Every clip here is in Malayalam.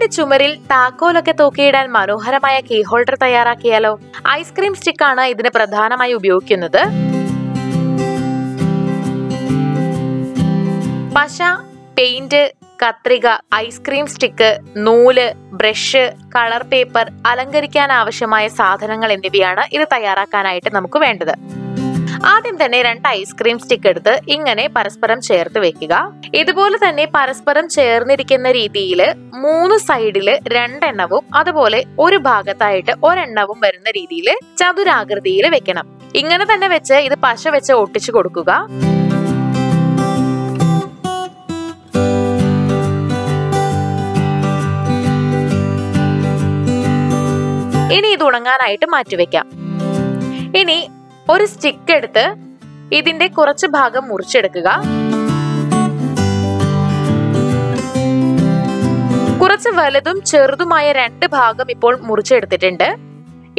വീടിന്റെ ചുമരിൽ താക്കോലൊക്കെ തൂക്കിയിടാൻ മനോഹരമായ കീ ഹോൾഡർ തയ്യാറാക്കിയാലോ? ഐസ്ക്രീം സ്റ്റിക്ക് ആണ് ഇതിന് പ്രധാനമായി ഉപയോഗിക്കുന്നത്. പശ, പെയിന്റ്, കത്രിക, ഐസ്ക്രീം സ്റ്റിക്ക്, നൂല്, ബ്രഷ്, കളർ പേപ്പർ, അലങ്കരിക്കാൻ ആവശ്യമായ സാധനങ്ങൾ എന്നിവയാണ് ഇത് തയ്യാറാക്കാനായിട്ട് നമുക്ക് വേണ്ടത്. ആദ്യം തന്നെ 2 ഐസ്ക്രീം സ്റ്റിക്ക് എടുത്ത് ഇങ്ങനെ പരസ്പരം ചേർത്ത് വെക്കുക. ഇതുപോലെ തന്നെ പരസ്പരം ചേർന്നിരിക്കുന്ന രീതിയിൽ 3 സൈഡില് 2 എണ്ണവും അതുപോലെ ഒരു ഭാഗത്തായിട്ട് 1 എണ്ണവും വരുന്ന രീതിയിൽ ചതുരാകൃതിയിൽ വെക്കണം. ഇങ്ങനെ തന്നെ വെച്ച് ഇത് പശ വെച്ച് ഒട്ടിച്ചു കൊടുക്കുക. ഇനി ഇത് ഉണങ്ങാനായിട്ട് മാറ്റിവെക്കാം. ഇനി ഒരു സ്റ്റിക്ക് എടുത്ത് ഇതിന്റെ കുറച്ച് ഭാഗം മുറിച്ചെടുക്കുക. കുറച്ച് വലുതും ചെറുതുമായ 2 ഭാഗം ഇപ്പോൾ മുറിച്ചെടുത്തിട്ടുണ്ട്.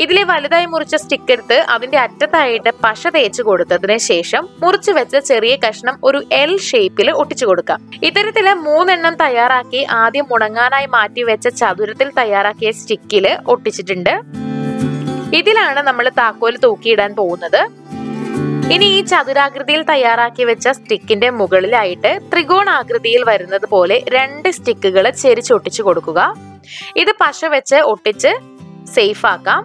ഇതിലെ വലുതായി മുറിച്ച സ്റ്റിക്ക് എടുത്ത് അതിന്റെ അറ്റത്തായിട്ട് പശ തേച്ച് കൊടുത്തതിന് ശേഷം മുറിച്ചു വെച്ച ചെറിയ കഷ്ണം ഒരു L ഷേപ്പിൽ ഒട്ടിച്ചു കൊടുക്കാം. ഇത്തരത്തില് 3 എണ്ണം തയ്യാറാക്കി ആദ്യം ഉണങ്ങാനായി മാറ്റി വെച്ച ചതുരത്തിൽ തയ്യാറാക്കിയ സ്റ്റിക്കില് ഒട്ടിച്ചിട്ടുണ്ട്. ഇതിലാണ് നമ്മൾ താക്കോൽ തൂക്കിയിടാൻ പോകുന്നത്. ഇനി ഈ ചതുരാകൃതിയിൽ തയ്യാറാക്കി വെച്ച സ്റ്റിക്കിന്റെ മുകളിലായിട്ട് ത്രികോണാകൃതിയിൽ വരുന്നത് പോലെ 2 സ്റ്റിക്കുകൾ ചെരിച്ചൊട്ടിച്ചു കൊടുക്കുക. ഇത് പശ വെച്ച് ഒട്ടിച്ച് സേഫ് ആക്കാം.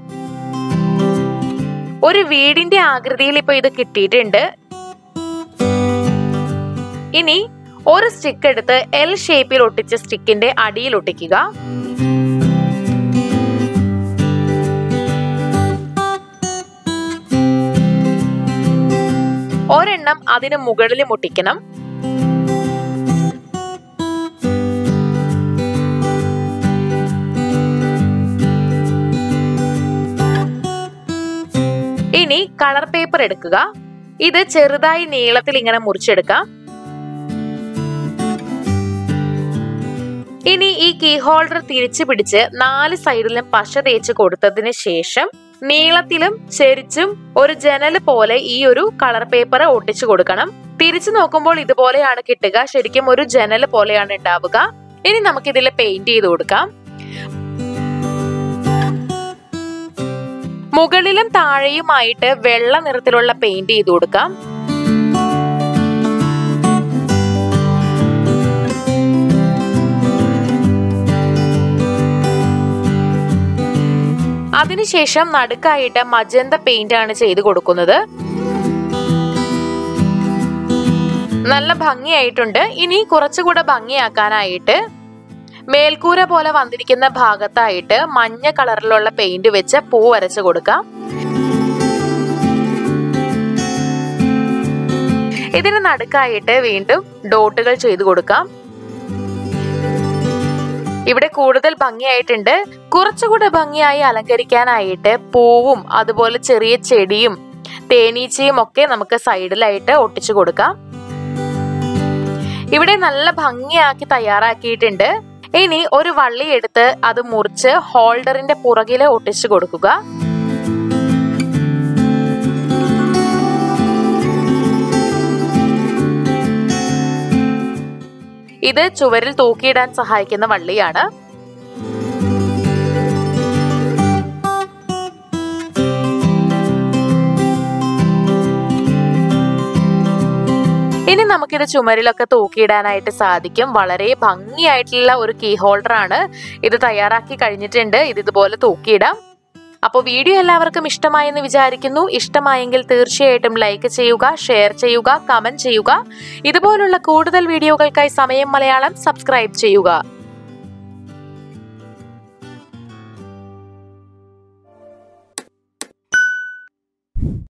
ഒരു വീടിന്റെ ആകൃതിയിൽ ഇപ്പൊ ഇത് കിട്ടിയിട്ടുണ്ട്. ഇനി ഒരു സ്റ്റിക്ക് എടുത്ത് L ഷേപ്പിൽ ഒട്ടിച്ച സ്റ്റിക്കിന്റെ അടിയിൽ ഒട്ടിക്കുക. ഒരെണ്ണം അതിന് മുകളിലും ഒട്ടിക്കണം. ഇനി കളർ പേപ്പർ എടുക്കുക. ഇത് ചെറുതായി നീളത്തിൽ ഇങ്ങനെ മുറിച്ചെടുക്കാം. ഇനി ഈ കീ ഹോൾഡർ തിരിച്ചു പിടിച്ച് 4 സൈഡിലും പശ തേച്ച് കൊടുത്തതിന് ശേഷം നീളത്തിലും ചെരിച്ചും ഒരു ജനൽ പോലെ ഈ ഒരു കളർ പേപ്പർ ഒട്ടിച്ചു കൊടുക്കണം. തിരിച്ചു നോക്കുമ്പോൾ ഇതുപോലെയാണ് കിട്ടുക. ശരിക്കും ഒരു ജനൽ പോലെയാണ് ഉണ്ടാവുക. ഇനി നമുക്ക് ഇതിൽ പെയിന്റ് ചെയ്ത് കൊടുക്കാം. മുകളിലും താഴെയുമായിട്ട് വെള്ള നിറത്തിലുള്ള പെയിന്റ് ചെയ്ത് കൊടുക്കാം. അതിനുശേഷം നടുക്കായിട്ട് മജന്ത പെയിന്റ് ആണ് ചെയ്ത് കൊടുക്കുന്നത്. നല്ല ഭംഗിയായിട്ടുണ്ട്. ഇനി കുറച്ചുകൂടെ ഭംഗിയാക്കാനായിട്ട് മേൽക്കൂര പോലെ വന്നിരിക്കുന്ന ഭാഗത്തായിട്ട് മഞ്ഞ കളറിലുള്ള പെയിന്റ് വെച്ച് പൂ വരച്ചു കൊടുക്കാം. ഇതിന് നടുക്കായിട്ട് വീണ്ടും ഡോട്ടുകൾ ചെയ്തു കൊടുക്കാം. ഇവിടെ കൂടുതൽ ഭംഗിയായിട്ടുണ്ട്. കുറച്ചുകൂടെ ഭംഗിയായി അലങ്കരിക്കാനായിട്ട് പൂവും അതുപോലെ ചെറിയ ചെടിയും തേനീച്ചയും ഒക്കെ നമുക്ക് സൈഡിലായിട്ട് ഒട്ടിച്ചു കൊടുക്കാം. ഇവിടെ നല്ല ഭംഗിയാക്കി തയ്യാറാക്കിയിട്ടുണ്ട്. ഇനി ഒരു വള്ളി എടുത്ത് അത് മുറിച്ച് ഹോൾഡറിന്റെ പുറകില് ഒട്ടിച്ചു കൊടുക്കുക. ഇത് ചുവരിൽ തൂക്കിയിടാൻ സഹായിക്കുന്ന വള്ളിയാണ്. ഇനി നമുക്കിത് ചുമരിലൊക്കെ തൂക്കിയിടാനായിട്ട് സാധിക്കും. വളരെ ഭംഗിയായിട്ടുള്ള ഒരു കീ ഹോൾഡർ ആണ്. ഇത് തയ്യാറാക്കി കഴിഞ്ഞിട്ടുണ്ട്. ഇത് ഇതുപോലെ തൂക്കിയിടാം. അപ്പോൾ വീഡിയോ എല്ലാവർക്കും ഇഷ്ടമായെന്ന് വിചാരിക്കുന്നു. ഇഷ്ടമായെങ്കിൽ തീർച്ചയായിട്ടും ലൈക്ക് ചെയ്യുക, ഷെയർ ചെയ്യുക, കമന്റ് ചെയ്യുക. ഇതുപോലുള്ള കൂടുതൽ വീഡിയോകൾക്കായി സമയം മലയാളം സബ്സ്ക്രൈബ് ചെയ്യുക.